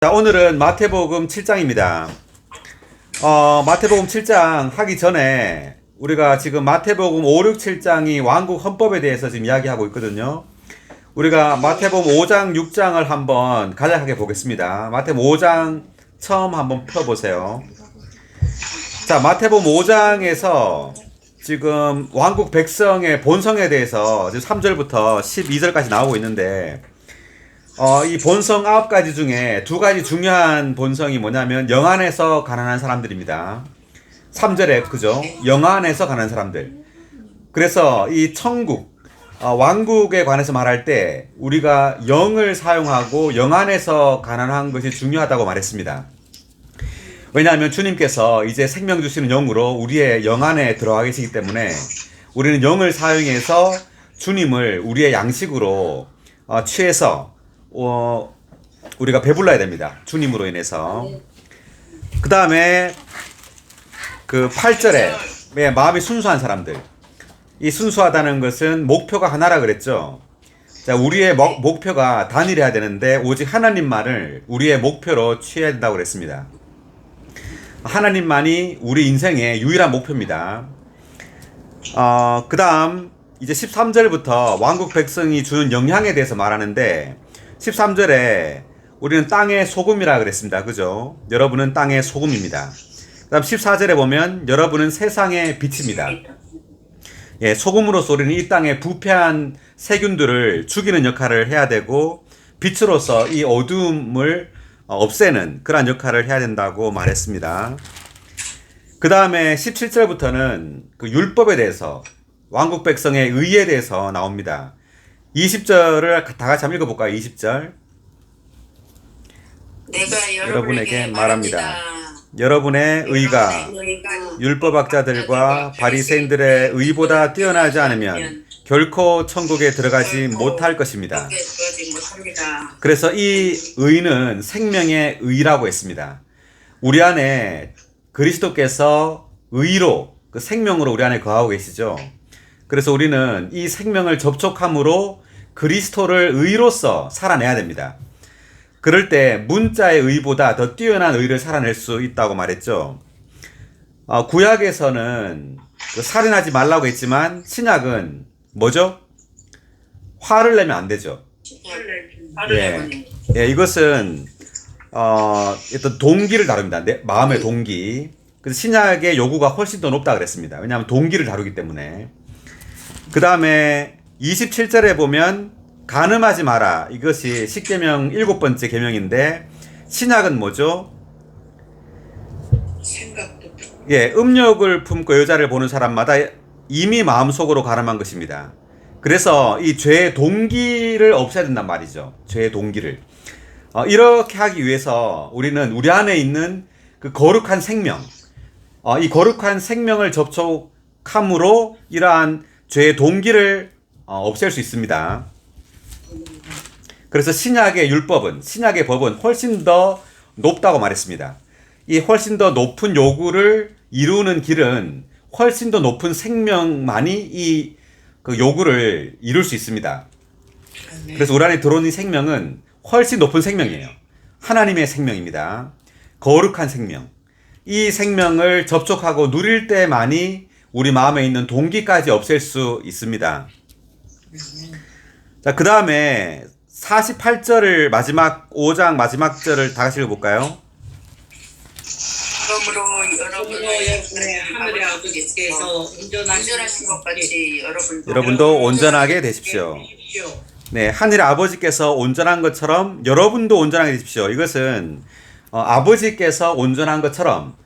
자, 오늘은 마태복음 7장입니다. 마태복음 7장 하기 전에 우리가 지금 마태복음 5, 6, 7장이 왕국 헌법에 대해서 지금 이야기하고 있거든요. 우리가 마태복음 5장, 6장을 한번 간략하게 보겠습니다. 마태복음 5장 처음 한번 펴보세요. 자, 마태복음 5장에서 지금 왕국 백성의 본성에 대해서 지금 3절부터 12절까지 나오고 있는데 이 본성 9가지 중에 2가지 중요한 본성이 뭐냐면 영안에서 가난한 사람들입니다. 3절에 그죠? 영안에서 가난한 사람들. 그래서 이 천국, 왕국에 관해서 말할 때 우리가 영을 사용하고 영안에서 가난한 것이 중요하다고 말했습니다. 왜냐하면 주님께서 이제 생명 주시는 영으로 우리의 영안에 들어가 계시기 때문에 우리는 영을 사용해서 주님을 우리의 양식으로 취해서 우리가 배불러야 됩니다. 주님으로 인해서. 그 다음에 그 8절에 마음이 순수한 사람들. 이 순수하다는 것은 목표가 하나라 그랬죠. 자, 우리의 목표가 단일해야 되는데 오직 하나님만을 우리의 목표로 취해야 된다고 그랬습니다. 하나님만이 우리 인생의 유일한 목표입니다. 그 다음 이제 13절부터 왕국 백성이 주는 영향에 대해서 말하는데 13절에 우리는 땅의 소금이라 그랬습니다. 그죠? 여러분은 땅의 소금입니다. 그 다음 14절에 보면 여러분은 세상의 빛입니다. 예, 소금으로서 우리는 이 땅의 부패한 세균들을 죽이는 역할을 해야 되고 빛으로서 이 어두움을 없애는 그런 역할을 해야 된다고 말했습니다. 그 다음에 17절부터는 그 율법에 대해서 왕국 백성의 의에 대해서 나옵니다. 20절을 다 같이 한번 읽어볼까요? 20절. 내가 여러분에게 말합니다. 여러분의 의가 율법학자들과 바리새인들의 의보다 뛰어나지 않으면 결코 천국에 들어가지 못할 것입니다. 그래서 이 의는 생명의 의라고 했습니다. 우리 안에 그리스도께서 의로 그 생명으로 우리 안에 거하고 계시죠. 그래서 우리는 이 생명을 접촉함으로 그리스도를 의로서 살아내야 됩니다. 그럴 때 문자의 의보다 더 뛰어난 의를 살아낼 수 있다고 말했죠. 구약에서는 살인하지 말라고 했지만 신약은 뭐죠? 화를 내면 안 되죠. 예, 이것은 어떤 동기를 다룹니다. 마음의 동기. 그래서 신약의 요구가 훨씬 더 높다 그랬습니다. 왜냐하면 동기를 다루기 때문에. 그 다음에 27절에 보면 간음하지 마라. 이것이 십계명 7번째 계명인데 신약은 뭐죠? 예, 음욕을 품고 여자를 보는 사람마다 이미 마음속으로 간음한 것입니다. 그래서 이 죄의 동기를 없애야 된단 말이죠. 죄의 동기를. 이렇게 하기 위해서 우리는 우리 안에 있는 그 거룩한 생명, 이 거룩한 생명을 접촉함으로 이러한 죄의 동기를 없앨 수 있습니다. 그래서 신약의 율법은, 신약의 법은 훨씬 더 높다고 말했습니다. 이 훨씬 더 높은 요구를 이루는 길은 훨씬 더 높은 생명만이 이 그 요구를 이룰 수 있습니다. 그래서 우리 안에 들어오는 생명은 훨씬 높은 생명이에요. 하나님의 생명입니다. 거룩한 생명. 이 생명을 접촉하고 누릴 때만이 우리 마음에 있는 동기까지 없앨 수 있습니다. 자, 그 다음에 48절을 마지막 5장 마지막 절을 다 같이 읽어볼까요? 그러므로 여러분의 하늘의 아버지께서 온전하신 것 같이 여러분도 온전하게 되십시오. 네, 하늘의 아버지께서 온전한 것처럼 여러분도 온전하게 되십시오. 이것은 아버지께서 온전한 것처럼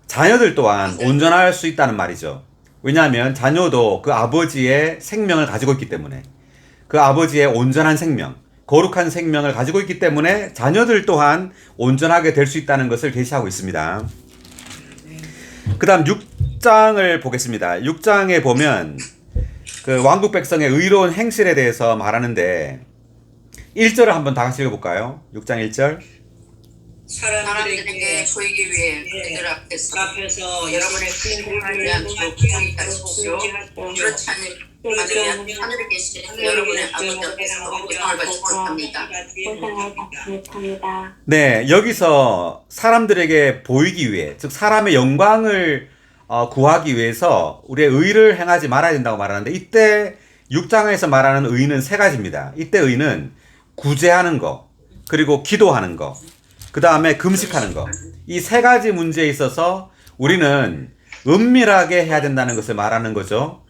자녀들 또한 온전할 수 있다는 말이죠. 왜냐하면 자녀도 그 아버지의 생명을 가지고 있기 때문에, 그 아버지의 온전한 생명, 거룩한 생명을 가지고 있기 때문에 자녀들 또한 온전하게 될 수 있다는 것을 계시하고 있습니다. 그 다음 6장을 보겠습니다. 6장에 보면 그 왕국 백성의 의로운 행실에 대해서 말하는데 1절을 한번 다 같이 읽어볼까요? 6장 1절. 사람들에게 보이기 위해 그들 앞에서 여러분의 행동을 위한 기록을 하십시오. 그렇지 받으면 하늘에 계신 여러분의 아버지 앞에서 보상을 받지 못합니다. 네, 여기서 사람들에게 보이기 위해, 즉 사람의 영광을 구하기 위해서 우리의 의를 행하지 말아야 된다고 말하는데, 이때 6장에서 말하는 의는 세 가지입니다. 이때 의는 구제하는 거, 그리고 기도하는 거, 그 다음에 금식하는 거. 이 세 가지 문제에 있어서 우리는 은밀하게 해야 된다는 것을 말하는 거죠.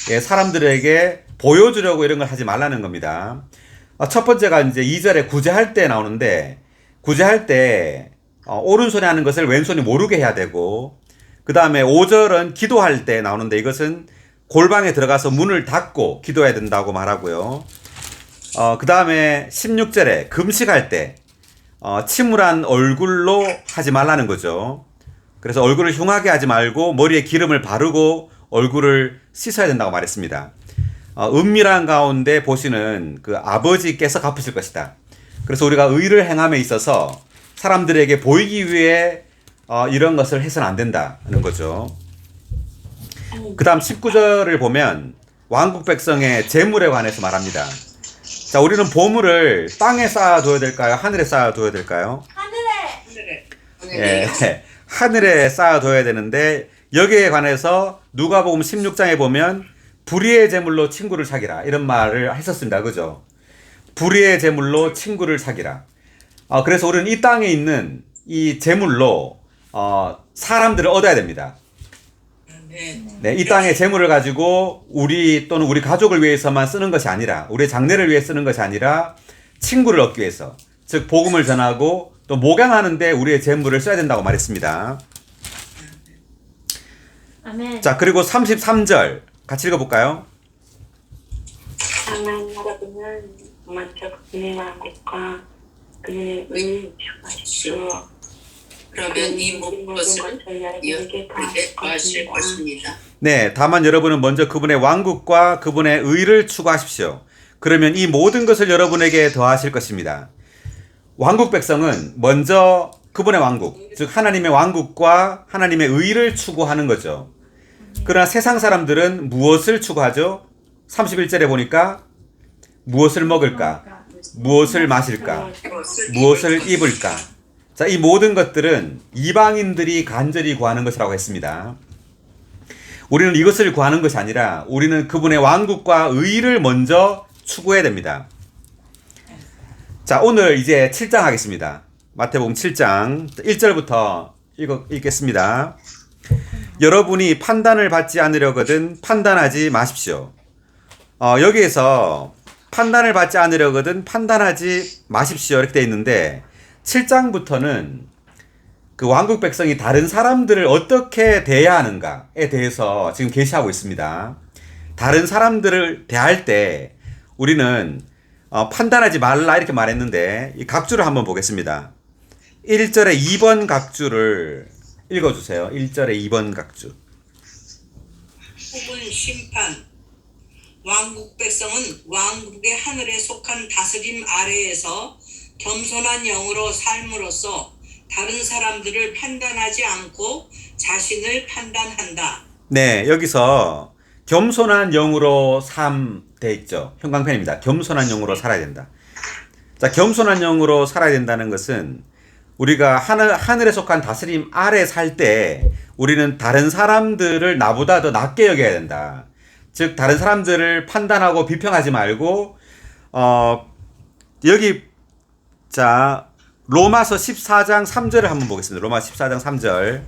예, 사람들에게 보여주려고 이런 걸 하지 말라는 겁니다. 첫 번째가 이제 2절에 구제할 때 나오는데, 구제할 때 오른손에 하는 것을 왼손이 모르게 해야 되고, 그 다음에 5절은 기도할 때 나오는데, 이것은 골방에 들어가서 문을 닫고 기도해야 된다고 말하고요. 그 다음에 16절에 금식할 때 침울한 얼굴로 하지 말라는 거죠. 그래서 얼굴을 흉하게 하지 말고 머리에 기름을 바르고 얼굴을 씻어야 된다고 말했습니다. 은밀한 가운데 보시는 그 아버지께서 갚으실 것이다. 그래서 우리가 의를 행함에 있어서 사람들에게 보이기 위해 이런 것을 해서는 안 된다는 거죠. 그 다음 19절을 보면 왕국 백성의 재물에 관해서 말합니다. 자, 우리는 보물을 땅에 쌓아둬야 될까요? 하늘에 쌓아둬야 될까요? 하늘에. 예, 하늘에 쌓아둬야 되는데, 여기에 관해서 누가복음 16장에 보면 불의의 제물로 친구를 사귀라, 이런 말을 했었습니다. 그죠? 불의의 제물로 친구를 사귀라. 그래서 우리는 이 땅에 있는 이 제물로 사람들을 얻어야 됩니다. 네, 이 땅의 재물을 가지고 우리 또는 우리 가족을 위해서만 쓰는 것이 아니라, 우리의 장래를 위해 쓰는 것이 아니라 친구를 얻기 위해서, 즉 복음을 전하고 또 목양하는데 우리의 재물을 써야 된다고 말했습니다. 아멘. 자, 그리고 33절 같이 읽어볼까요? 다만 여러분은 먼저 그분의 왕국과 그분의 의를 추구하십시오. 그러면 이 모든 것을 여러분에게 더하실 것입니다. 네, 다만 여러분은 먼저 그분의 왕국과 그분의 의를 추구하십시오. 그러면 이 모든 것을 여러분에게 더하실 것입니다. 왕국 백성은 먼저 그분의 왕국, 즉 하나님의 왕국과 하나님의 의를 추구하는 거죠. 그러나 세상 사람들은 무엇을 추구하죠? 31절에 보니까 무엇을 먹을까? 무엇을 마실까? 무엇을 입을까? 자, 이 모든 것들은 이방인들이 간절히 구하는 것이라고 했습니다. 우리는 이것을 구하는 것이 아니라 우리는 그분의 왕국과 의를 먼저 추구해야 됩니다. 자, 오늘 이제 7장 하겠습니다. 마태복음 7장 1절부터 읽겠습니다. 여러분이 판단을 받지 않으려거든 판단하지 마십시오. 여기에서 판단을 받지 않으려거든 판단하지 마십시오, 이렇게 되어 있는데, 7장부터는 그 왕국 백성이 다른 사람들을 어떻게 대해야 하는가에 대해서 지금 계시하고 있습니다. 다른 사람들을 대할 때 우리는 판단하지 말라, 이렇게 말했는데, 이 각주를 한번 보겠습니다. 1절에 2번 각주를 읽어주세요. 1절에 2번 각주. 혹은 심판. 왕국 백성은 왕국의 하늘에 속한 다스림 아래에서 겸손한 영으로 삶으로써 다른 사람들을 판단하지 않고 자신을 판단한다. 네, 여기서 겸손한 영으로 삶 돼 있죠. 형광펜입니다. 겸손한 영으로 살아야 된다. 자, 겸손한 영으로 살아야 된다는 것은 우리가 하늘에 속한 다스림 아래 살 때 우리는 다른 사람들을 나보다 더 낮게 여겨야 된다. 즉 다른 사람들을 판단하고 비평하지 말고 여기 자 로마서 14장 3절을 한번 보겠습니다. 로마서 14장 3절.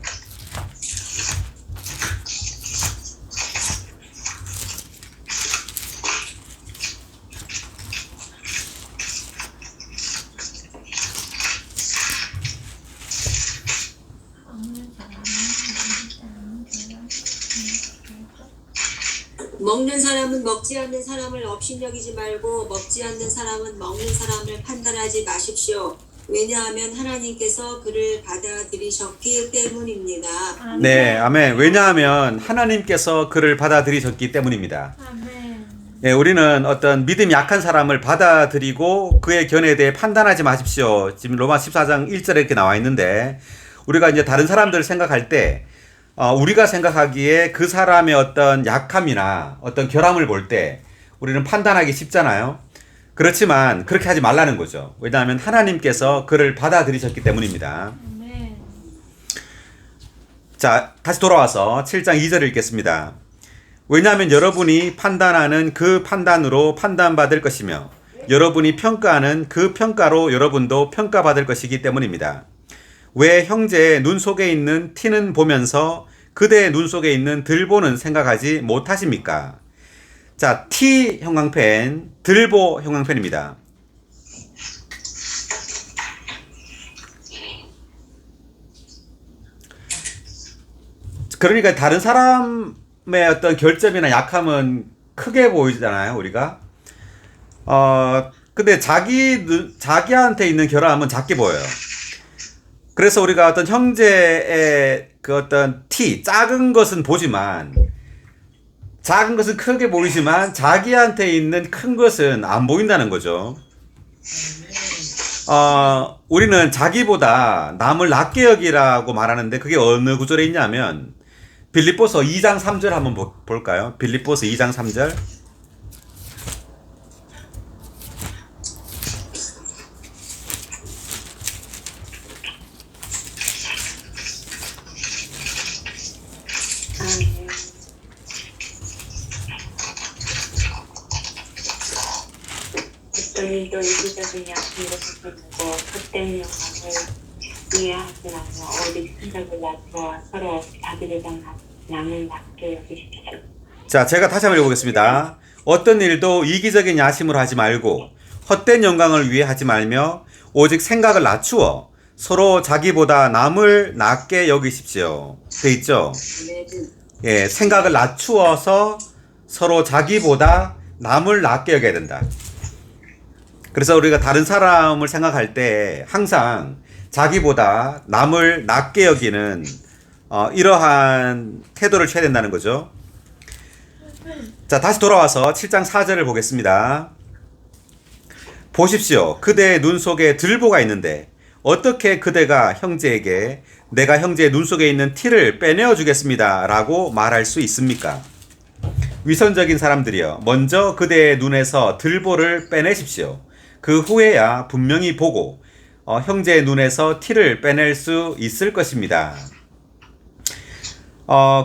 먹는 사람은 먹지 않는 사람을 업신여기지 말고 먹지 않는 사람은 먹는 사람을 판단하지 마십시오. 왜냐하면 하나님께서 그를 받아들이셨기 때문입니다. 네, 아멘. 왜냐하면 하나님께서 그를 받아들이셨기 때문입니다. 아멘. 네, 우리는 어떤 믿음이 약한 사람을 받아들이고 그의 견해에 대해 판단하지 마십시오. 지금 로마 14장 1절에 이렇게 나와 있는데, 우리가 이제 다른 사람들을 생각할 때 우리가 생각하기에 그 사람의 어떤 약함이나 어떤 결함을 볼 때 우리는 판단하기 쉽잖아요. 그렇지만 그렇게 하지 말라는 거죠. 왜냐하면 하나님께서 그를 받아들이셨기 때문입니다. 아멘. 자, 다시 돌아와서 7장 2절을 읽겠습니다. 왜냐하면 여러분이 판단하는 그 판단으로 판단받을 것이며 여러분이 평가하는 그 평가로 여러분도 평가받을 것이기 때문입니다. 왜 형제의 눈 속에 있는 티는 보면서 그대의 눈 속에 있는 들보는 생각하지 못하십니까? 자, 티 형광펜, 들보 형광펜입니다. 그러니까 다른 사람의 어떤 결점이나 약함은 크게 보이잖아요, 우리가. 근데 자기한테 있는 결함은 작게 보여요. 그래서 우리가 어떤 형제의 그 어떤 작은 것은 보지만, 작은 것은 크게 보이지만, 자기한테 있는 큰 것은 안 보인다는 거죠. 우리는 자기보다 남을 낮게 여기라고 말하는데, 그게 어느 구절에 있냐면, 빌립보서 2장 3절 한번 볼까요? 빌립보서 2장 3절. 어떤 일도 이기적인 약속을 붙들고 헛된 영광을 이해하지 말며 오직 생각을 낮추어 서로 자기를 남을 낮게 여기십시오. 자, 제가 다시 한번 읽어보겠습니다. 어떤 일도 이기적인 야심으로 하지 말고 헛된 영광을 위해 하지 말며 오직 생각을 낮추어 서로 자기보다 남을 낮게 여기십시오. 돼 있죠? 예, 생각을 낮추어서 서로 자기보다 남을 낮게 여겨야 된다. 그래서 우리가 다른 사람을 생각할 때 항상 자기보다 남을 낮게 여기는 이러한 태도를 취해야 된다는 거죠. 자, 다시 돌아와서 7장 4절을 보겠습니다. 보십시오. 그대의 눈 속에 들보가 있는데 어떻게 그대가 형제에게 내가 형제의 눈 속에 있는 티를 빼내어 주겠습니다 라고 말할 수 있습니까? 위선적인 사람들이여, 먼저 그대의 눈에서 들보를 빼내십시오. 그 후에야 분명히 보고 형제의 눈에서 티를 빼낼 수 있을 것입니다.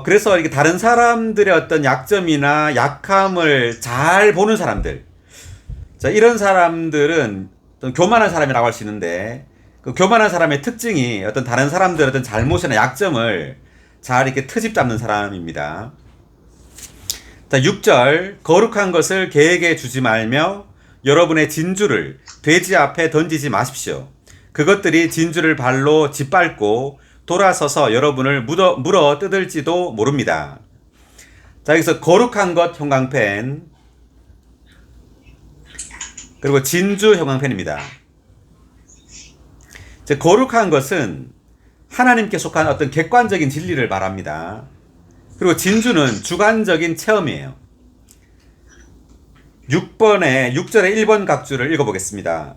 그래서 이렇게 다른 사람들의 어떤 약점이나 약함을 잘 보는 사람들, 자, 이런 사람들은 좀 교만한 사람이라고 할 수 있는데, 그 교만한 사람의 특징이 어떤 다른 사람들의 어떤 잘못이나 약점을 잘 이렇게 트집 잡는 사람입니다. 자, 6절, 거룩한 것을 개에게 주지 말며 여러분의 진주를 돼지 앞에 던지지 마십시오. 그것들이 진주를 발로 짓밟고 돌아서서 여러분을 물어 뜯을지도 모릅니다. 자, 여기서 거룩한 것 형광펜, 그리고 진주 형광펜입니다. 즉, 거룩한 것은 하나님께 속한 어떤 객관적인 진리를 말합니다. 그리고 진주는 주관적인 체험이에요. 6절의 1번 각주를 읽어보겠습니다.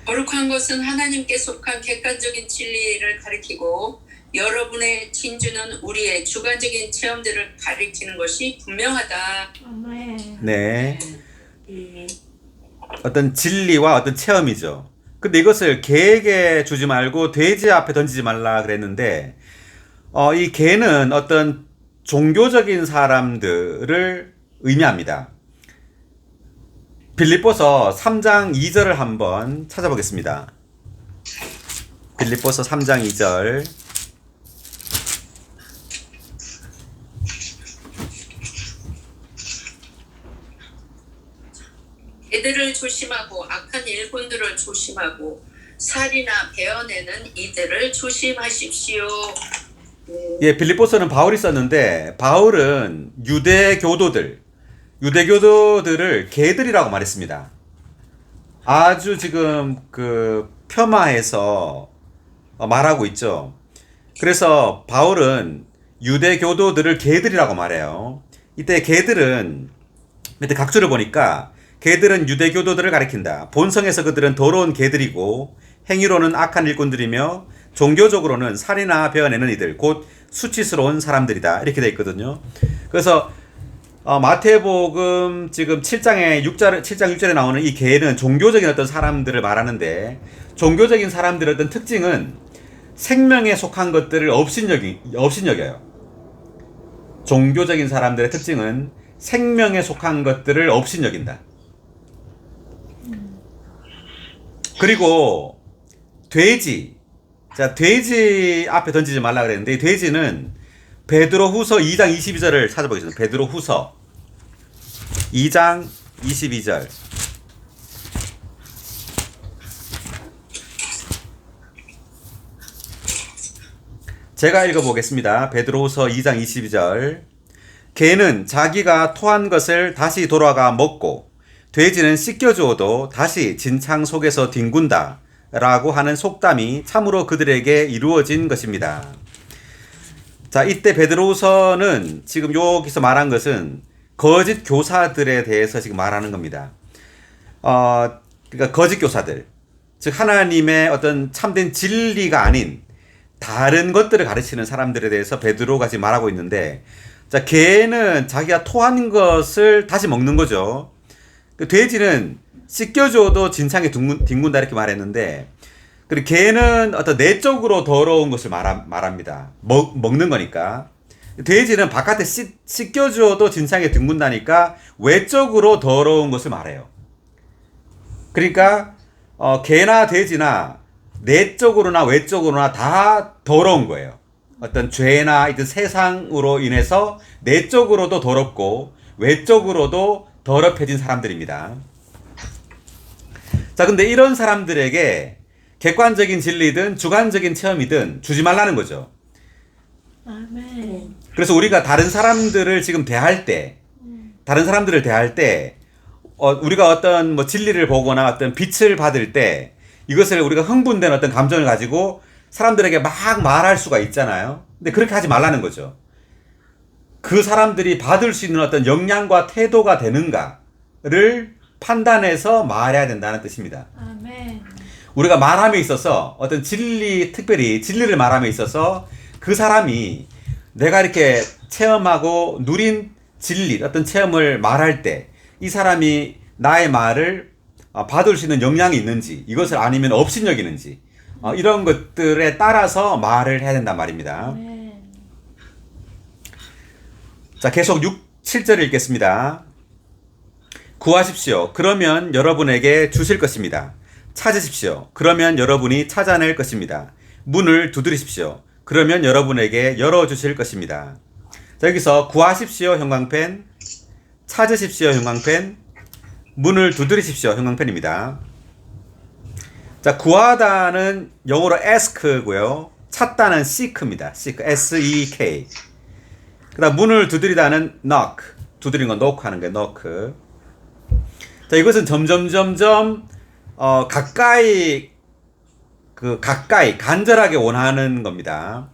거룩한 것은 하나님께 속한 객관적인 진리를 가리키고 여러분의 진주는 우리의 주관적인 체험들을 가리키는 것이 분명하다. 아멘. 네. 어떤 진리와 어떤 체험이죠. 근데 이것을 개에게 주지 말고 돼지 앞에 던지지 말라 그랬는데, 이 개는 어떤 종교적인 사람들을 의미합니다. 빌립보서 3장 2절을 한번 찾아보겠습니다. 빌립보서 3장 2절. 개들을 조심하고 악한 일꾼들을 조심하고 살이나 베어내는 이들을 조심하십시오. 예, 빌립보서는 바울이 썼는데, 바울은 유대교도들을 개들이라고 말했습니다. 아주 지금 폄하해서 말하고 있죠. 그래서 바울은 유대교도들을 개들이라고 말해요. 이때 개들은, 밑에 각주를 보니까 개들은 유대교도들을 가리킨다. 본성에서 그들은 더러운 개들이고 행위로는 악한 일꾼들이며 종교적으로는 살이나 베어내는 이들 곧 수치스러운 사람들이다. 이렇게 되어 있거든요. 그래서 마태복음 지금 7장 6절에 나오는 이 개는 종교적인 어떤 사람들을 말하는데, 종교적인 사람들의 어떤 특징은 생명에 속한 것들을 업신여겨요. 종교적인 사람들의 특징은 생명에 속한 것들을 업신여긴다. 그리고 돼지. 자, 돼지 앞에 던지지 말라 그랬는데, 이 돼지는 베드로후서 2장 22절을 찾아보겠습니다. 베드로후서 2장 22절. 제가 읽어보겠습니다. 베드로후서 2장 22절. 개는 자기가 토한 것을 다시 돌아가 먹고 돼지는 씻겨주어도 다시 진창 속에서 뒹군다 라고 하는 속담이 참으로 그들에게 이루어진 것입니다. 자, 이때 베드로후서는 지금 여기서 말한 것은 거짓 교사들에 대해서 지금 말하는 겁니다. 그러니까 거짓 교사들, 즉 하나님의 어떤 참된 진리가 아닌 다른 것들을 가르치는 사람들에 대해서 베드로가 지금 말하고 있는데, 자, 개는 자기가 토한 것을 다시 먹는 거죠. 돼지는 씻겨줘도 진창에 뒹군다 이렇게 말했는데, 그리고 개는 어떤 내적으로 더러운 것을 말합니다. 먹는 거니까. 돼지는 바깥에 씻겨줘도 진창에 뒹군다니까 외적으로 더러운 것을 말해요. 그러니까 개나 돼지나 내적으로나 외적으로나 다 더러운 거예요. 어떤 죄나 이런 세상으로 인해서 내적으로도 더럽고 외적으로도 더럽혀진 사람들입니다. 자, 근데 이런 사람들에게 객관적인 진리든 주관적인 체험이든 주지 말라는 거죠. 아멘. 그래서 우리가 다른 사람들을 지금 대할 때, 우리가 어떤 뭐 진리를 보거나 어떤 빛을 받을 때 이것을 우리가 흥분된 어떤 감정을 가지고 사람들에게 막 말할 수가 있잖아요. 근데 그렇게 하지 말라는 거죠. 그 사람들이 받을 수 있는 어떤 역량과 태도가 되는가를 판단해서 말해야 된다는 뜻입니다. 아멘. 우리가 말함에 있어서 어떤 특별히 진리를 말함에 있어서 그 사람이 내가 이렇게 체험하고 누린 진리, 어떤 체험을 말할 때 이 사람이 나의 말을 받을 수 있는 역량이 있는지, 이것을 아니면 업신여기는지, 이런 것들에 따라서 말을 해야 된단 말입니다. 아멘. 자, 계속 7절 읽겠습니다. 구하십시오. 그러면 여러분에게 주실 것입니다. 찾으십시오. 그러면 여러분이 찾아낼 것입니다. 문을 두드리십시오. 그러면 여러분에게 열어주실 것입니다. 자, 여기서 구하십시오 형광펜, 찾으십시오 형광펜, 문을 두드리십시오 형광펜입니다. 자, 구하다는 영어로 ask고요. 찾다는 seek입니다. seek, S-E-K. 그 다음 문을 두드리다는 knock, 두드리는 건 knock 하는 거예요. knock. 자, 이것은 점점 가까이 간절하게 원하는 겁니다.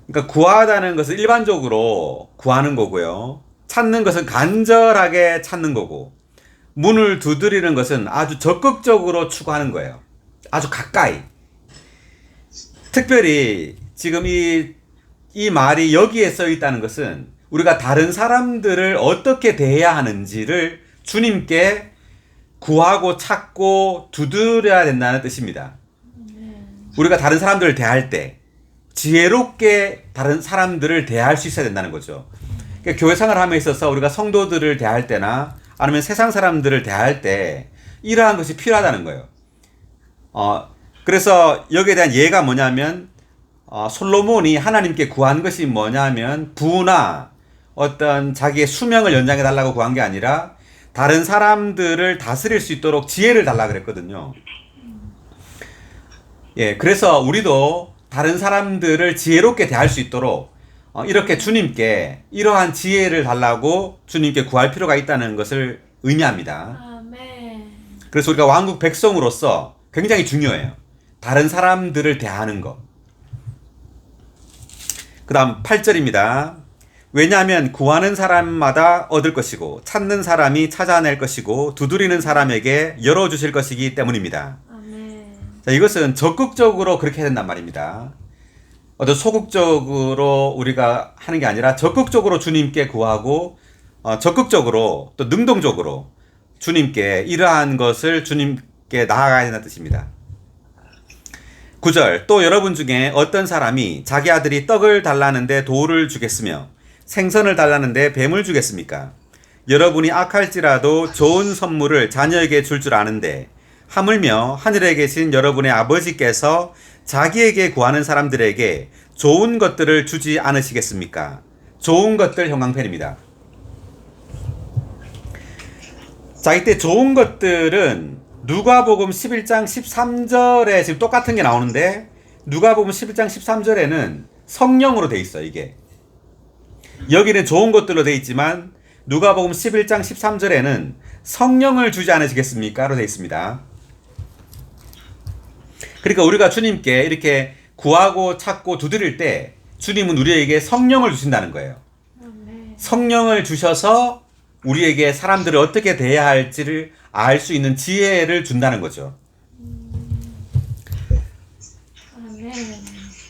그러니까 구하다는 것은 일반적으로 구하는 거고요. 찾는 것은 간절하게 찾는 거고, 문을 두드리는 것은 아주 적극적으로 추구하는 거예요. 아주 가까이. 특별히 지금 이 말이 여기에 써 있다는 것은 우리가 다른 사람들을 어떻게 대해야 하는지를 주님께 구하고 찾고 두드려야 된다는 뜻입니다. 우리가 다른 사람들을 대할 때 지혜롭게 다른 사람들을 대할 수 있어야 된다는 거죠. 그러니까 교회 생활을 함에 있어서 우리가 성도들을 대할 때나 아니면 세상 사람들을 대할 때 이러한 것이 필요하다는 거예요. 그래서 여기에 대한 예가 뭐냐면, 솔로몬이 하나님께 구한 것이 뭐냐면 부나 어떤 자기의 수명을 연장해 달라고 구한 게 아니라 다른 사람들을 다스릴 수 있도록 지혜를 달라 그랬거든요. 예, 그래서 우리도 다른 사람들을 지혜롭게 대할 수 있도록 이렇게 주님께 이러한 지혜를 달라고 주님께 구할 필요가 있다는 것을 의미합니다. 아멘. 그래서 우리가 왕국 백성으로서 굉장히 중요해요. 다른 사람들을 대하는 것. 그 다음 8절입니다. 왜냐하면 구하는 사람마다 얻을 것이고 찾는 사람이 찾아낼 것이고 두드리는 사람에게 열어주실 것이기 때문입니다. 아멘. 자, 이것은 적극적으로 그렇게 해야 된단 말입니다. 어떤 소극적으로 우리가 하는 게 아니라 적극적으로 주님께 구하고 적극적으로 또 능동적으로 주님께 이러한 것을 주님께 나아가야 된다는 뜻입니다. 9절, 또 여러분 중에 어떤 사람이 자기 아들이 떡을 달라는데 돌을 주겠으며 생선을 달라는데 뱀을 주겠습니까? 여러분이 악할지라도 좋은 선물을 자녀에게 줄 줄 아는데 하물며 하늘에 계신 여러분의 아버지께서 자기에게 구하는 사람들에게 좋은 것들을 주지 않으시겠습니까? 좋은 것들 형광펜입니다. 자, 이때 좋은 것들은 누가복음 11장 13절에 지금 똑같은 게 나오는데 누가복음 11장 13절에는 성령으로 돼 있어요. 이게 여기는 좋은 것들로 돼 있지만 누가복음 11장 13절에는 성령을 주지 않으시겠습니까? 로 돼 있습니다. 그러니까 우리가 주님께 이렇게 구하고 찾고 두드릴 때 주님은 우리에게 성령을 주신다는 거예요. 아멘. 성령을 주셔서 우리에게 사람들을 어떻게 대해야 할지를 알 수 있는 지혜를 준다는 거죠. 아멘.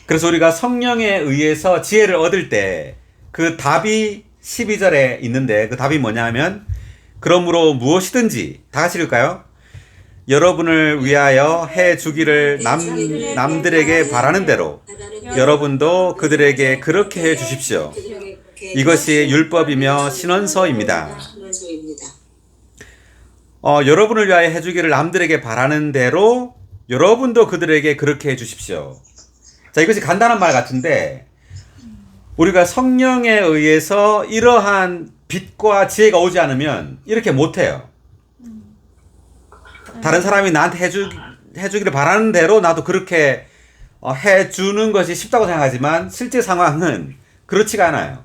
그래서 우리가 성령에 의해서 지혜를 얻을 때 그 답이 12절에 있는데 그 답이 뭐냐면 그러므로 무엇이든지 다 같이 읽을까요? 여러분을 위하여 해 주기를 남들에게 바라는 대로 여러분도 그들에게 그렇게 해 주십시오. 이것이 율법이며 신원서입니다. 여러분을 위하여 해 주기를 남들에게 바라는 대로 여러분도 그들에게 그렇게 해 주십시오. 자, 이것이 간단한 말 같은데 우리가 성령에 의해서 이러한 빛과 지혜가 오지 않으면 이렇게 못해요. 다른 사람이 나한테 해주기를 바라는 대로 나도 그렇게 해주는 것이 쉽다고 생각하지만 실제 상황은 그렇지가 않아요.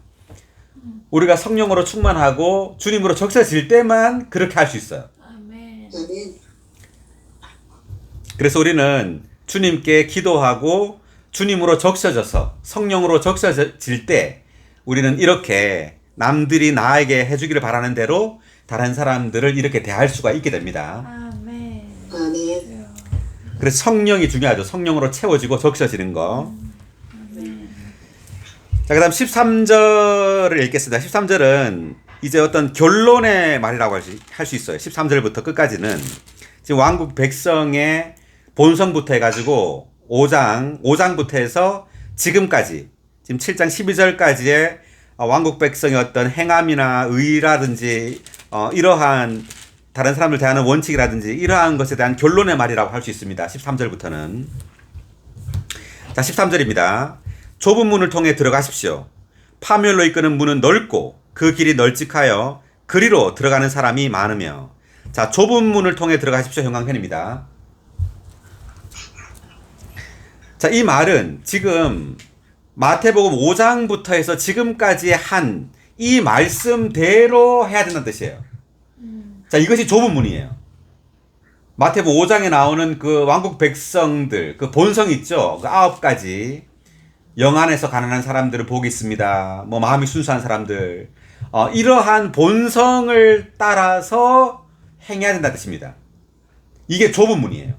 우리가 성령으로 충만하고 주님으로 적셔질 때만 그렇게 할 수 있어요. 아멘. 그래서 우리는 주님께 기도하고 주님으로 적셔져서 성령으로 적셔질 때 우리는 이렇게 남들이 나에게 해주기를 바라는 대로 다른 사람들을 이렇게 대할 수가 있게 됩니다. 아멘. 그래서 성령이 중요하죠. 성령으로 채워지고 적셔지는 거. 자, 그 다음 13절을 읽겠습니다. 13절은 이제 어떤 결론의 말이라고 할 수 있어요. 13절부터 끝까지는 지금 왕국 백성의 본성부터 해가지고 5장부터 해서 지금까지 지금 7장 12절까지의 왕국 백성의 어떤 행함이나 의라든지 이러한 다른 사람을 대하는 원칙이라든지 이러한 것에 대한 결론의 말이라고 할 수 있습니다. 13절부터는. 자, 13절입니다. 좁은 문을 통해 들어가십시오. 파멸로 이끄는 문은 넓고 그 길이 널찍하여 그리로 들어가는 사람이 많으며. 자, 좁은 문을 통해 들어가십시오. 형광펜입니다. 자, 이 말은 지금 마태복음 5장부터 해서 지금까지 한 이 말씀대로 해야 된다는 뜻이에요. 자, 이것이 좁은 문이에요. 마태복음 5장에 나오는 그 왕국 백성들, 그 본성 있죠? 그 9가지. 영안에서 가난한 사람들을 복이 있습니다. 뭐 마음이 순수한 사람들. 이러한 본성을 따라서 행해야 된다는 뜻입니다. 이게 좁은 문이에요.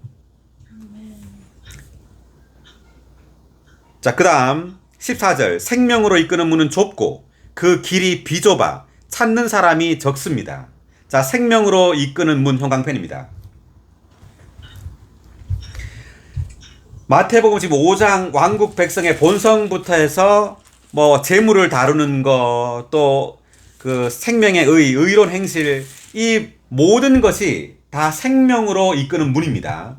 자, 그 다음 14절. 생명으로 이끄는 문은 좁고 그 길이 비좁아 찾는 사람이 적습니다. 자, 생명으로 이끄는 문 형광펜입니다. 마태복음 지금 5장 왕국 백성의 본성부터 해서 뭐 재물을 다루는 거, 또 그 생명의 의로운 행실, 이 모든 것이 다 생명으로 이끄는 문입니다.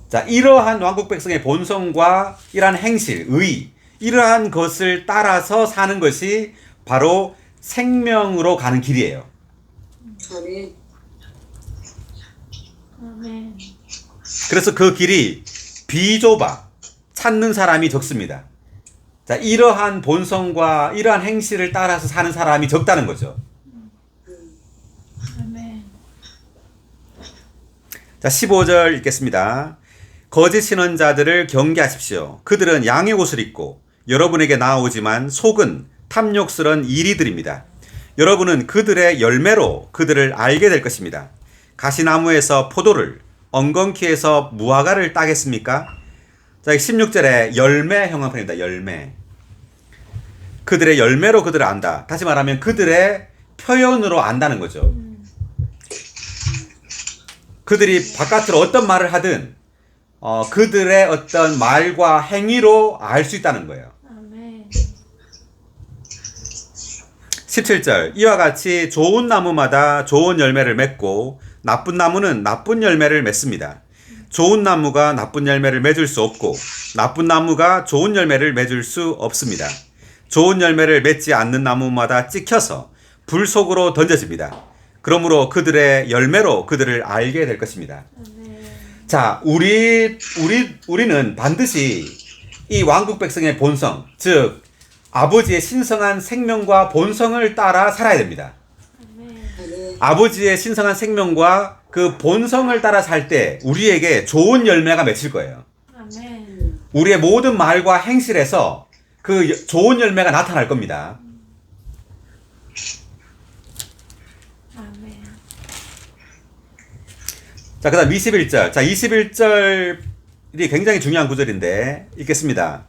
자, 이러한 왕국 백성의 본성과 이러한 행실, 이러한 것을 따라서 사는 것이 바로 생명으로 가는 길이에요. 아멘. 그래서 그 길이 비좁아 찾는 사람이 적습니다. 자, 이러한 본성과 이러한 행실을 따라서 사는 사람이 적다는 거죠. 아멘. 자, 15절 읽겠습니다. 거짓 신원자들을 경계하십시오. 그들은 양의 옷을 입고 여러분에게 나오지만 속은 탐욕스런 이리들입니다. 여러분은 그들의 열매로 그들을 알게 될 것입니다. 가시나무에서 포도를, 엉겅퀴 에서 무화과를 따겠습니까? 자, 16절에 열매 형광펜입니다. 열매. 그들의 열매로 그들을 안다. 다시 말하면 그들의 표현으로 안다는 거죠. 그들이 바깥으로 어떤 말을 하든 그들의 어떤 말과 행위로 알 수 있다는 거예요. 아멘. 17절 이와 같이 좋은 나무마다 좋은 열매를 맺고 나쁜 나무는 나쁜 열매를 맺습니다. 좋은 나무가 나쁜 열매를 맺을 수 없고 나쁜 나무가 좋은 열매를 맺을 수 없습니다. 좋은 열매를 맺지 않는 나무마다 찍혀서 불 속으로 던져집니다. 그러므로 그들의 열매로 그들을 알게 될 것입니다. 아멘. 자, 우리는 반드시 이 왕국 백성의 본성, 즉 아버지의 신성한 생명과 본성을 따라 살아야 됩니다. 아멘. 아버지의 신성한 생명과 그 본성을 따라 살 때 우리에게 좋은 열매가 맺힐 거예요. 아멘. 우리의 모든 말과 행실에서 그 좋은 열매가 나타날 겁니다. 아멘. 자, 그 다음 21절. 자, 21절이 굉장히 중요한 구절인데 읽겠습니다.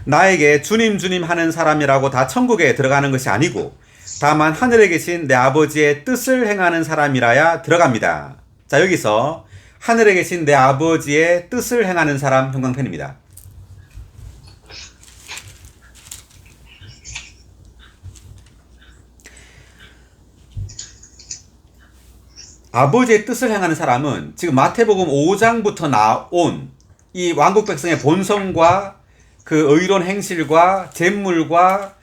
나에게 주님 주님 하는 사람이라고 다 천국에 들어가는 것이 아니고 다만 하늘에 계신 내 아버지의 뜻을 행하는 사람이라야 들어갑니다. 자, 여기서 하늘에 계신 내 아버지의 뜻을 행하는 사람 형광펜입니다. 아버지의 뜻을 행하는 사람은 지금 마태복음 5장부터 나온 이 왕국 백성의 본성과 그 의로운 행실과 재물과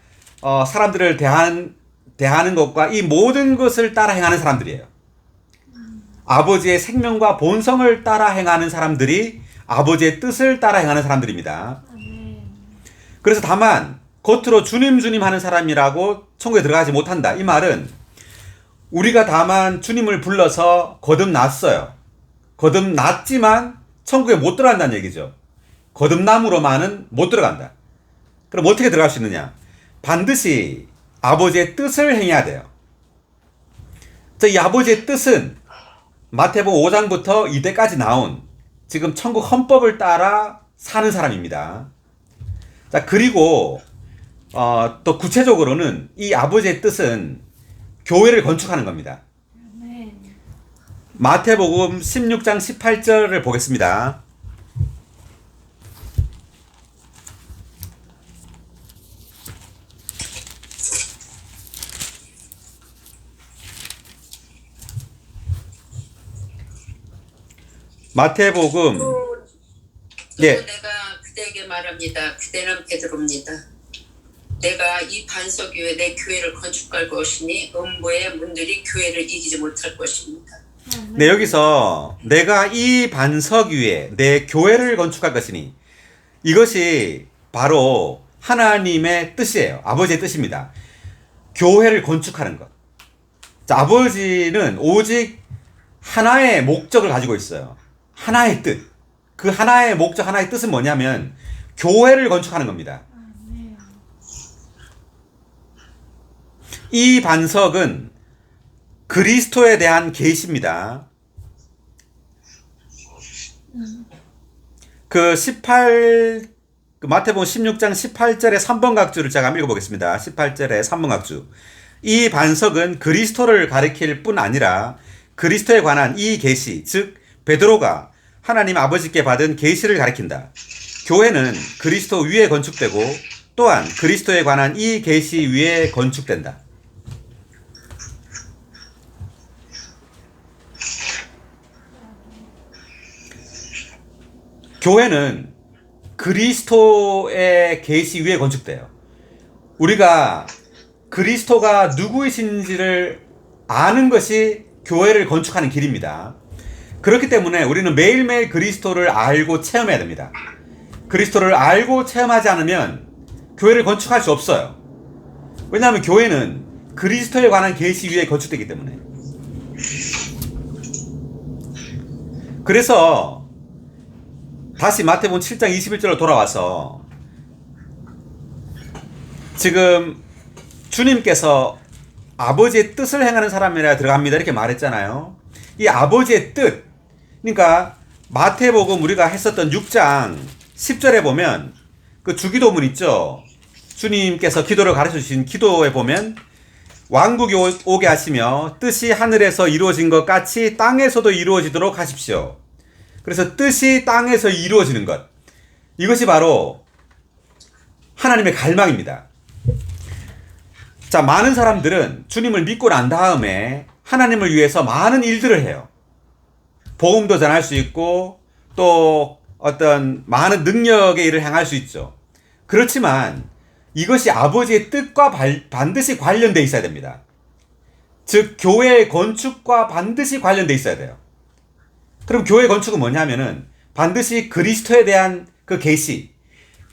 사람들을 대하는 것과 이 모든 것을 따라 행하는 사람들이에요. 아버지의 생명과 본성을 따라 행하는 사람들이 아버지의 뜻을 따라 행하는 사람들입니다. 아멘. 그래서 다만 겉으로 주님 주님 하는 사람이라고 천국에 들어가지 못한다. 이 말은 우리가 다만 주님을 불러서 거듭났어요. 거듭났지만 천국에 못 들어간다는 얘기죠. 거듭남으로만은 못 들어간다. 그럼 어떻게 들어갈 수 있느냐? 반드시 아버지의 뜻을 행해야 돼요. 자, 이 아버지의 뜻은 마태복음 5장부터 이때까지 나온 지금 천국 헌법을 따라 사는 사람입니다. 자, 그리고 또 구체적으로는 이 아버지의 뜻은 교회를 건축하는 겁니다. 아멘. 마태복음 16장 18절을 보겠습니다. 마태복음 또 예. 내가 그대에게 말합니다. 그대는 베드로입니다. 내가 이 반석 위에 내 교회를 건축할 것이니 음부의 문들이 교회를 이기지 못할 것입니다. 아멘. 네, 여기서 내가 이 반석 위에 내 교회를 건축할 것이니 이것이 바로 하나님의 뜻이에요. 아버지의 뜻입니다. 교회를 건축하는 것. 자, 아버지는 오직 하나의 목적을 가지고 있어요. 하나의 뜻. 그 하나의 목적, 하나의 뜻은 뭐냐면 교회를 건축하는 겁니다. 아멘. 이 반석은 그리스도에 대한 계시입니다. 그 마태복음 16장 18절의 3번 각주를 제가 한번 읽어보겠습니다. 18절의 3번 각주. 이 반석은 그리스도를 가리킬 뿐 아니라 그리스도에 관한 이 계시, 즉 베드로가 하나님 아버지께 받은 계시를 가리킨다. 교회는 그리스도 위에 건축되고 또한 그리스도에 관한 이 계시 위에 건축된다. 교회는 그리스도의 계시 위에 건축돼요. 우리가 그리스도가 누구이신지를 아는 것이 교회를 건축하는 길입니다. 그렇기 때문에 우리는 매일매일 그리스도를 알고 체험해야 됩니다. 그리스도를 알고 체험하지 않으면 교회를 건축할 수 없어요. 왜냐하면 교회는 그리스도에 관한 계시 위에 건축되기 때문에. 그래서 다시 마태복음 7장 21절로 돌아와서 지금 주님께서 아버지의 뜻을 행하는 사람이라 들어갑니다 이렇게 말했잖아요. 이 아버지의 뜻, 그러니까 마태복음 우리가 했었던 6장 10절에 보면 그 주기도문 있죠. 주님께서 기도를 가르쳐 주신 기도에 보면 왕국이 오게 하시며 뜻이 하늘에서 이루어진 것 같이 땅에서도 이루어지도록 하십시오. 그래서 뜻이 땅에서 이루어지는 것, 이것이 바로 하나님의 갈망입니다. 자, 많은 사람들은 주님을 믿고 난 다음에 하나님을 위해서 많은 일들을 해요. 복음도 전할 수 있고 또 어떤 많은 능력의 일을 행할 수 있죠. 그렇지만 이것이 아버지의 뜻과 반드시 관련돼 있어야 됩니다. 즉 교회의 건축과 반드시 관련돼 있어야 돼요. 그럼 교회 건축은 뭐냐면은 반드시 그리스도에 대한 그 계시,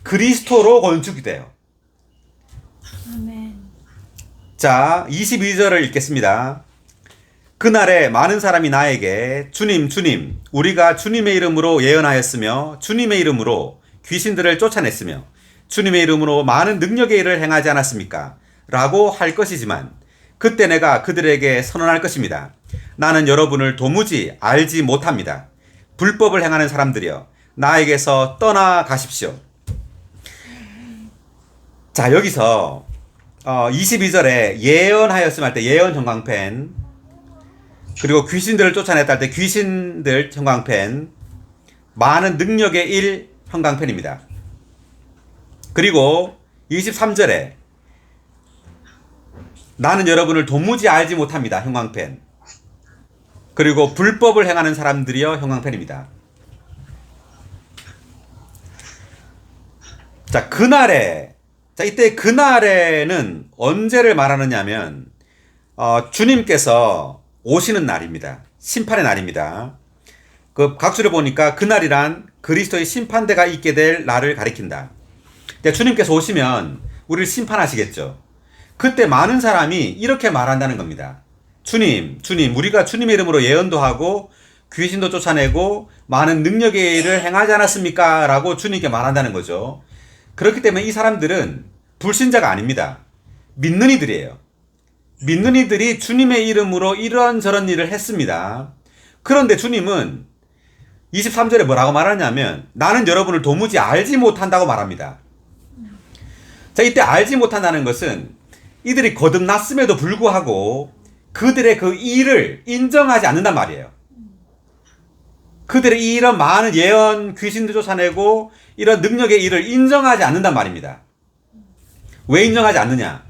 그리스도로 건축이 돼요. 아멘. 자, 22절을 읽겠습니다. 그날에 많은 사람이 나에게 주님, 주님, 우리가 주님의 이름으로 예언하였으며 주님의 이름으로 귀신들을 쫓아냈으며 주님의 이름으로 많은 능력의 일을 행하지 않았습니까? 라고 할 것이지만 그때 내가 그들에게 선언할 것입니다. 나는 여러분을 도무지 알지 못합니다. 불법을 행하는 사람들이여 나에게서 떠나가십시오. 자, 여기서 22절에 예언하였음 할 때 예언 형광펜, 그리고 귀신들을 쫓아냈다 할 때 귀신들 형광펜, 많은 능력의 일 형광펜입니다. 그리고 23절에 나는 여러분을 도무지 알지 못합니다. 형광펜. 그리고 불법을 행하는 사람들이여 형광펜입니다. 자, 그날에, 자, 이때 그날에는 언제를 말하느냐면 주님께서 오시는 날입니다. 심판의 날입니다. 그 각주를 보니까 그날이란 그리스도의 심판대가 있게 될 날을 가리킨다. 주님께서 오시면 우리를 심판하시겠죠. 그때 많은 사람이 이렇게 말한다는 겁니다. 주님, 주님, 우리가 주님의 이름으로 예언도 하고 귀신도 쫓아내고 많은 능력의 일을 행하지 않았습니까? 라고 주님께 말한다는 거죠. 그렇기 때문에 이 사람들은 불신자가 아닙니다. 믿는 이들이에요. 믿는 이들이 주님의 이름으로 이런저런 일을 했습니다. 그런데 주님은 23절에 뭐라고 말하냐면 나는 여러분을 도무지 알지 못한다고 말합니다. 자, 이때 알지 못한다는 것은 이들이 거듭났음에도 불구하고 그들의 그 일을 인정하지 않는단 말이에요. 그들의 이런 많은 예언, 귀신들 쫓아내고 이런 능력의 일을 인정하지 않는단 말입니다. 왜 인정하지 않느냐?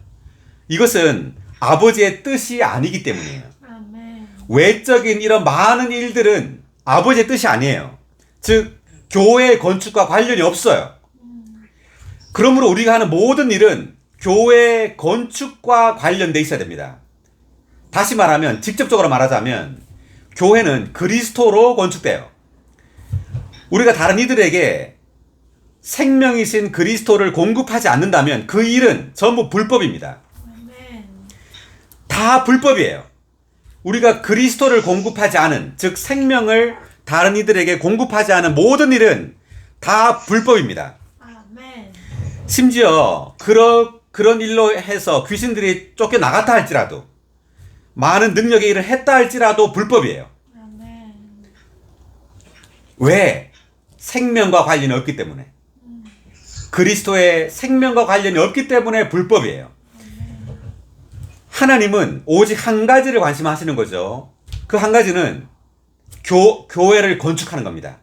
이것은 아버지의 뜻이 아니기 때문이에요. 아멘. 외적인 이런 많은 일들은 아버지의 뜻이 아니에요. 즉 교회 건축과 관련이 없어요. 그러므로 우리가 하는 모든 일은 교회 건축과 관련돼 있어야 됩니다. 다시 말하면, 직접적으로 말하자면 교회는 그리스도로 건축돼요. 우리가 다른 이들에게 생명이신 그리스도를 공급하지 않는다면 그 일은 전부 불법입니다. 아멘. 다 불법이에요. 우리가 그리스도를 공급하지 않은, 즉 생명을 다른 이들에게 공급하지 않은 모든 일은 다 불법입니다. 아멘. 심지어 그런 일로 해서 귀신들이 쫓겨나갔다 할지라도, 많은 능력의 일을 했다 할지라도 불법이에요. 아멘. 왜? 생명과 관련이 없기 때문에. 그리스도의 생명과 관련이 없기 때문에 불법이에요. 하나님은 오직 한 가지를 관심하시는 거죠. 그 한 가지는 교회를 건축하는 겁니다.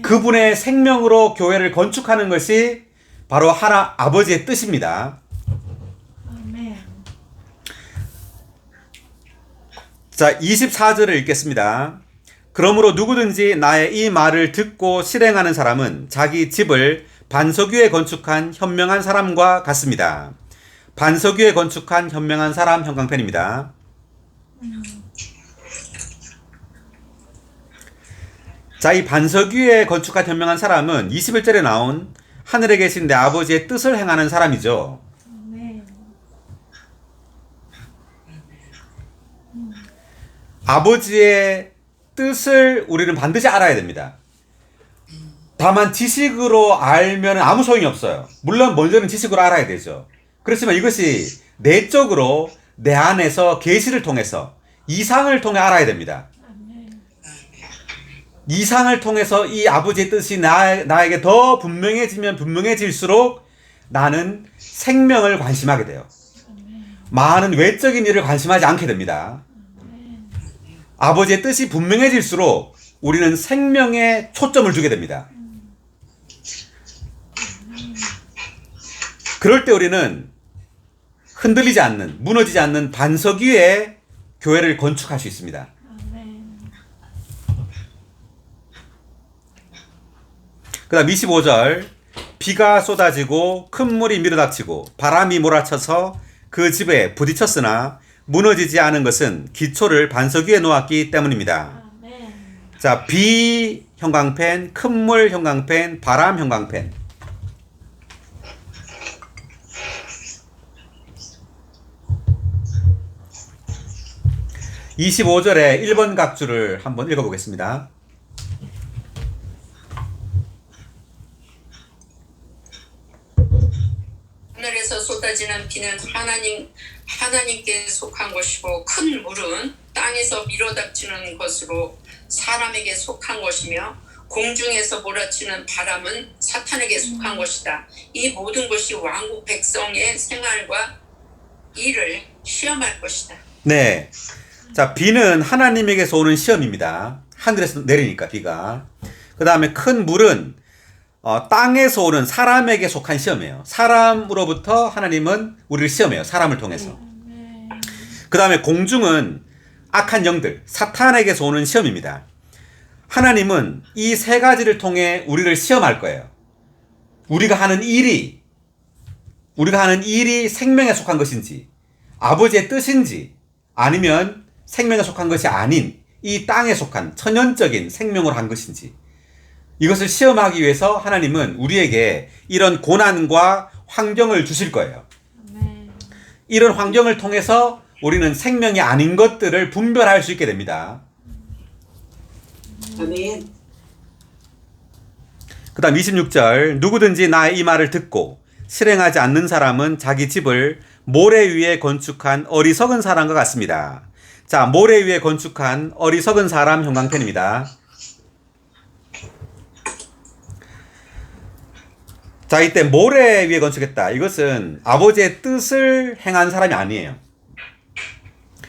그분의 생명으로 교회를 건축하는 것이 바로 아버지의 뜻입니다. 아멘. 자, 24절을 읽겠습니다. 그러므로 누구든지 나의 이 말을 듣고 실행하는 사람은 자기 집을 반석 위에 건축한 현명한 사람과 같습니다. 반석 위에 건축한 현명한 사람 형광펜입니다. 자, 이 반석 위에 건축한 현명한 사람은 21절에 나온 하늘에 계신 내 아버지의 뜻을 행하는 사람이죠. 아멘. 아버지의 뜻을 우리는 반드시 알아야 됩니다. 다만 지식으로 알면 아무 소용이 없어요. 물론 먼저는 지식으로 알아야 되죠. 그렇지만 이것이 내적으로 내 안에서 계시를 통해서, 이상을 통해 알아야 됩니다. 아멘. 이상을 통해서 이 아버지의 뜻이 나에게 더 분명해지면 분명해질수록 나는 생명을 관심하게 돼요. 많은 외적인 일을 관심하지 않게 됩니다. 아버지의 뜻이 분명해질수록 우리는 생명에 초점을 두게 됩니다. 그럴 때 우리는 흔들리지 않는, 무너지지 않는 반석 위에 교회를 건축할 수 있습니다. 아멘. 그 다음 25절. 비가 쏟아지고 큰 물이 밀어닥치고 바람이 몰아쳐서 그 집에 부딪혔으나 무너지지 않은 것은 기초를 반석 위에 놓았기 때문입니다. 아멘. 자, 비 형광펜, 큰 물 형광펜, 바람 형광펜. (25절에) 1번 각주를 한번 읽어보겠습니다. 하늘에서 쏟아지는 비는 하나님께 속한 것이고 큰 물은 땅에서 밀어닥치는 것으로 사람에게 속한 것이며 공중에서 몰아치는 바람은 사탄에게 속한 것이다. 이 모든 것이 왕국 백성의 생활과 일을 시험할 것이다. 네. 자, 비는 하나님에게서 오는 시험입니다. 하늘에서 내리니까 비가. 그 다음에 큰 물은 땅에서 오는 사람에게 속한 시험이에요. 사람으로부터 하나님은 우리를 시험해요. 사람을 통해서. 그 다음에 공중은 악한 영들, 사탄에게서 오는 시험입니다. 하나님은 이 세 가지를 통해 우리를 시험할 거예요. 우리가 하는 일이 생명에 속한 것인지, 아버지의 뜻인지, 아니면 생명에 속한 것이 아닌 이 땅에 속한 천연적인 생명으로 한 것인지, 이것을 시험하기 위해서 하나님은 우리에게 이런 고난과 환경을 주실 거예요. 아멘. 이런 환경을 통해서 우리는 생명이 아닌 것들을 분별할 수 있게 됩니다. 아멘. 그 다음 26절. 누구든지 나의 이 말을 듣고 실행하지 않는 사람은 자기 집을 모래 위에 건축한 어리석은 사람과 같습니다. 자, 모래 위에 건축한 어리석은 사람 형광펜입니다. 자, 이때 모래 위에 건축했다. 이것은 아버지의 뜻을 행한 사람이 아니에요.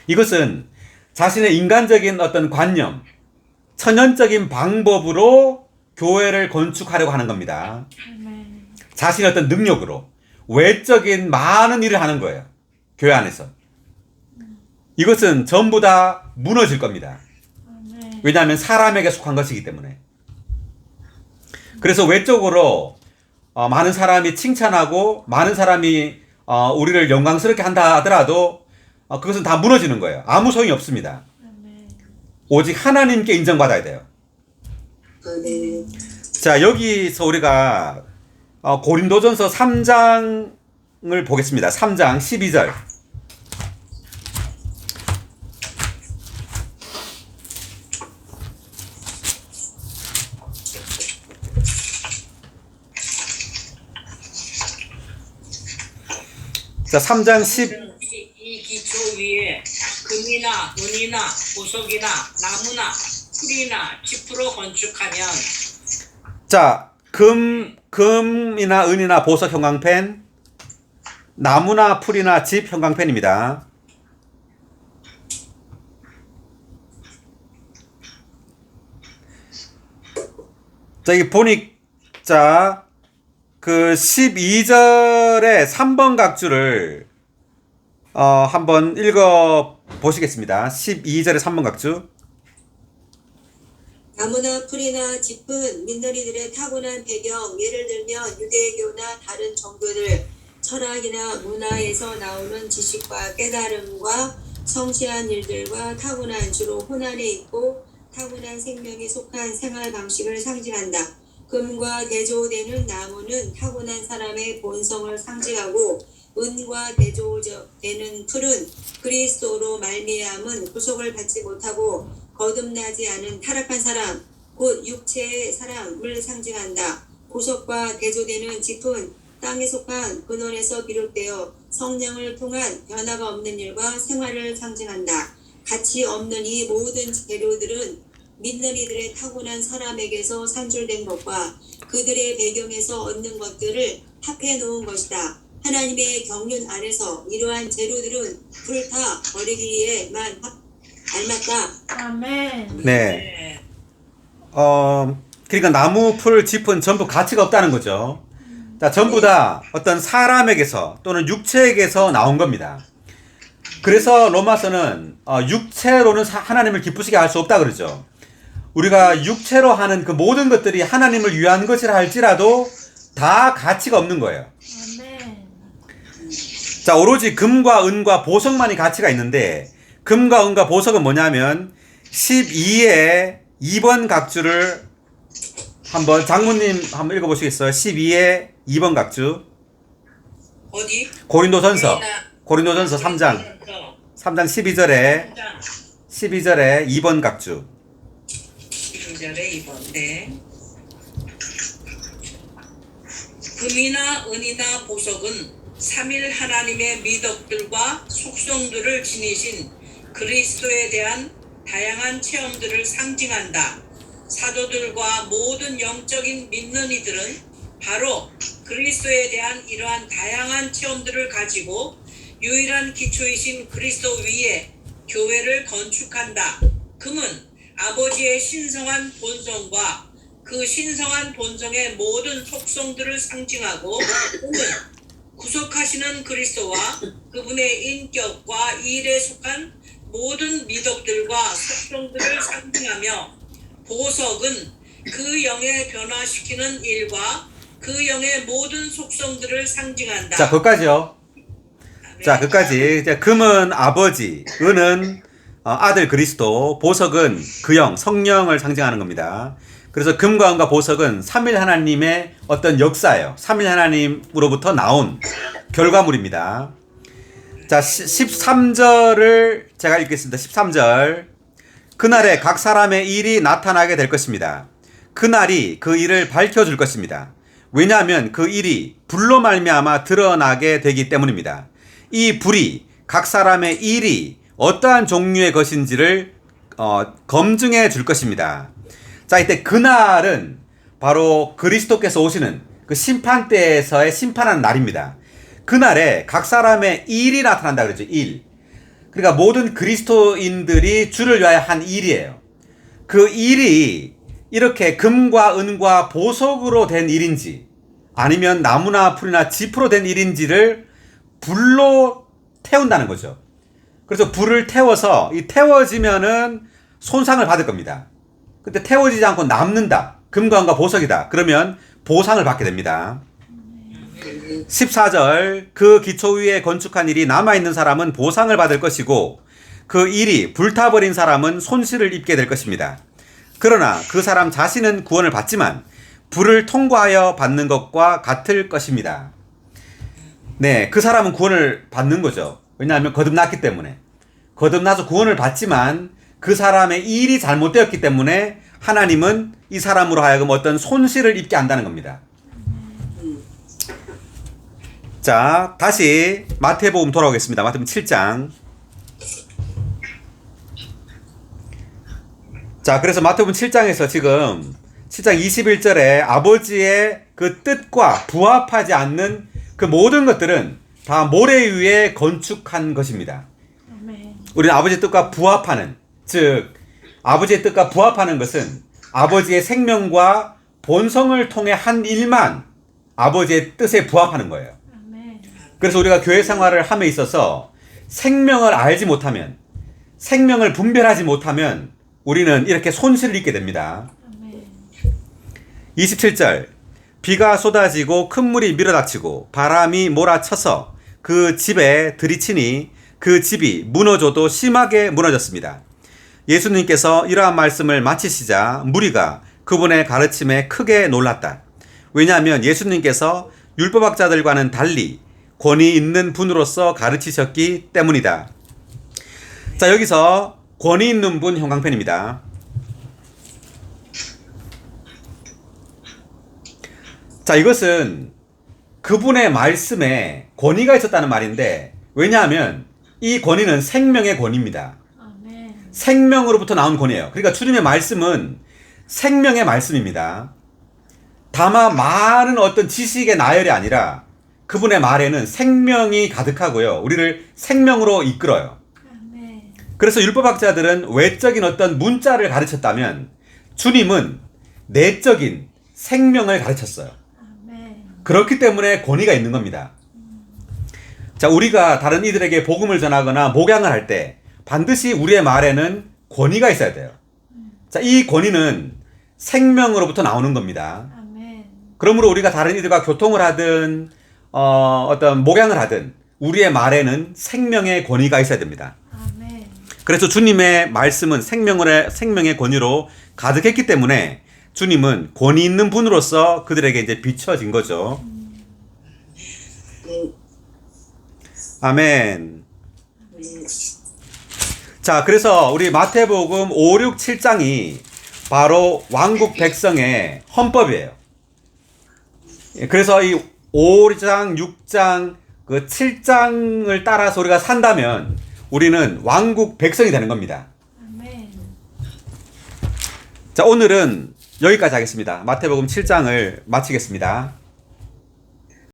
이것은 자신의 인간적인 어떤 관념, 천연적인 방법으로 교회를 건축하려고 하는 겁니다. 아멘. 자신의 어떤 능력으로 외적인 많은 일을 하는 거예요. 교회 안에서. 이것은 전부 다 무너질 겁니다. 아멘. 왜냐하면 사람에게 속한 것이기 때문에. 그래서 외적으로 많은 사람이 칭찬하고 많은 사람이 우리를 영광스럽게 한다 하더라도 그것은 다 무너지는 거예요. 아무 소용이 없습니다. 아멘. 오직 하나님께 인정받아야 돼요. 아멘. 자, 여기서 우리가 고린도전서 3장을 보겠습니다. 3장 12절. 자, 3장 10. 이 기초 위에 금이나 은이나 보석이나 나무나 풀이나 짚으로 건축하면 자, 금이나 은이나 보석 형광펜, 나무나 풀이나 집 형광펜입니다. 자, 여기 보니까 그 12절의 3번 각주를 한번 읽어 보시겠습니다. 12절의 3번 각주. 나무나 풀이나 짚은 민너리들의 타고난 배경, 예를 들면 유대교나 다른 종교들, 철학이나 문화에서 나오는 지식과 깨달음과 성취한 일들과 타고난 주로 혼안에 있고 타고난 생명에 속한 생활 방식을 상징한다. 금과 대조되는 나무는 타고난 사람의 본성을 상징하고 은과 대조되는 풀은 그리스도로 말미암은 구속을 받지 못하고 거듭나지 않은 타락한 사람, 곧 육체의 사람을 상징한다. 보석과 대조되는 짚은 땅에 속한 근원에서 비롯되어 성령을 통한 변화가 없는 일과 생활을 상징한다. 가치 없는 이 모든 재료들은 민너리들의 타고난 사람에게서 산출된 것과 그들의 배경에서 얻는 것들을 합해 놓은 것이다. 하나님의 경륜 안에서 이러한 재료들은 불타 버리기에만 알맞다. 아멘. 네. 그러니까 나무, 풀, 짚은 전부 가치가 없다는 거죠. 자, 전부 다 어떤 사람에게서 또는 육체에게서 나온 겁니다. 그래서 로마서는 육체로는 하나님을 기쁘시게 할 수 없다 그러죠. 우리가 육체로 하는 그 모든 것들이 하나님을 위한 것이라 할지라도 다 가치가 없는 거예요. 아멘. 자, 오로지 금과 은과 보석만이 가치가 있는데, 금과 은과 보석은 뭐냐면 12의 2번 각주를 한번 장모님 한번 읽어보시겠어요? 12의 2번 각주. 어디? 고린도전서 3장 12절에 2번 각주. 12절에 2번. 네. 금이나 은이나 보석은 삼일 하나님의 미덕들과 속성들을 지니신 그리스도에 대한 다양한 체험들을 상징한다. 사도들과 모든 영적인 믿는 이들은 바로 그리스도에 대한 이러한 다양한 체험들을 가지고 유일한 기초이신 그리스도 위에 교회를 건축한다. 금은 아버지의 신성한 본성과 그 신성한 본성의 모든 속성들을 상징하고, 금은 구속하시는 그리스도와 그분의 인격과 일에 속한 모든 미덕들과 속성들을 상징하며, 보석은 그 영에 변화시키는 일과 그 영의 모든 속성들을 상징한다. 자, 거기까지요. 자, 거기까지. 금은 아버지, 은은 아들 그리스도, 보석은 그 영, 성령을 상징하는 겁니다. 그래서 금과 은과 보석은 삼일 하나님의 어떤 역사예요. 삼일 하나님으로부터 나온 결과물입니다. 자, 13절을 제가 읽겠습니다. 13절. 그날에 각 사람의 일이 나타나게 될 것입니다. 그날이 그 일을 밝혀줄 것입니다. 왜냐하면 그 일이 불로 말미암아 드러나게 되기 때문입니다. 이 불이 각 사람의 일이 어떠한 종류의 것인지를 검증해 줄 것입니다. 자, 이때 그날은 바로 그리스도께서 오시는 그 심판대에서의 심판하는 날입니다. 그날에 각 사람의 일이 나타난다 그랬죠. 일. 그러니까 모든 그리스도인들이 주를 위하여 한 일이에요. 그 일이 이렇게 금과 은과 보석으로 된 일인지 아니면 나무나 풀이나 짚으로 된 일인지를 불로 태운다는 거죠. 그래서 불을 태워서 이 태워지면은 손상을 받을 겁니다. 근데 태워지지 않고 남는다. 금과 은과 보석이다. 그러면 보상을 받게 됩니다. 14절. 그 기초 위에 건축한 일이 남아있는 사람은 보상을 받을 것이고 그 일이 불타버린 사람은 손실을 입게 될 것입니다. 그러나 그 사람 자신은 구원을 받지만 불을 통과하여 받는 것과 같을 것입니다. 네, 그 사람은 구원을 받는 거죠. 왜냐하면 거듭났기 때문에. 거듭나서 구원을 받지만 그 사람의 일이 잘못되었기 때문에 하나님은 이 사람으로 하여금 어떤 손실을 입게 한다는 겁니다. 자, 다시 마태복음 돌아오겠습니다. 마태복음 7장. 자, 그래서 마태복음 7장에서 지금 7장 21절에 아버지의 그 뜻과 부합하지 않는 그 모든 것들은 다 모래 위에 건축한 것입니다. 아멘. 우리는 아버지의 뜻과 부합하는, 즉 아버지의 뜻과 부합하는 것은 아버지의 생명과 본성을 통해 한 일만 아버지의 뜻에 부합하는 거예요. 아멘. 그래서 우리가 교회 생활을 함에 있어서 생명을 알지 못하면, 생명을 분별하지 못하면 우리는 이렇게 손실을 입게 됩니다. 아멘. 27절. 비가 쏟아지고 큰 물이 밀어닥치고 바람이 몰아쳐서 그 집에 들이치니 그 집이 무너져도 심하게 무너졌습니다. 예수님께서 이러한 말씀을 마치시자 무리가 그분의 가르침에 크게 놀랐다. 왜냐하면 예수님께서 율법학자들과는 달리 권위 있는 분으로서 가르치셨기 때문이다. 자, 여기서 권위 있는 분 형광펜입니다. 자, 이것은 그분의 말씀에 권위가 있었다는 말인데, 왜냐하면 이 권위는 생명의 권위입니다. 아멘. 생명으로부터 나온 권위예요. 그러니까 주님의 말씀은 생명의 말씀입니다. 다만 말은 어떤 지식의 나열이 아니라 그분의 말에는 생명이 가득하고요. 우리를 생명으로 이끌어요. 아멘. 그래서 율법학자들은 외적인 어떤 문자를 가르쳤다면 주님은 내적인 생명을 가르쳤어요. 아멘. 그렇기 때문에 권위가 있는 겁니다. 자, 우리가 다른 이들에게 복음을 전하거나 목양을 할 때 반드시 우리의 말에는 권위가 있어야 돼요. 자, 이 권위는 생명으로부터 나오는 겁니다. 아멘. 그러므로 우리가 다른 이들과 교통을 하든 어떤 목양을 하든 우리의 말에는 생명의 권위가 있어야 됩니다. 아멘. 그래서 주님의 말씀은 생명의 권위로 가득했기 때문에 주님은 권위 있는 분으로서 그들에게 이제 비춰진 거죠. 아멘. 자, 그래서 우리 마태복음 5, 6, 7장이 바로 왕국 백성의 헌법이에요. 그래서 이 5장, 6장, 그 7장을 따라서 우리가 산다면 우리는 왕국 백성이 되는 겁니다. 아멘. 자, 오늘은 여기까지 하겠습니다. 마태복음 7장을 마치겠습니다.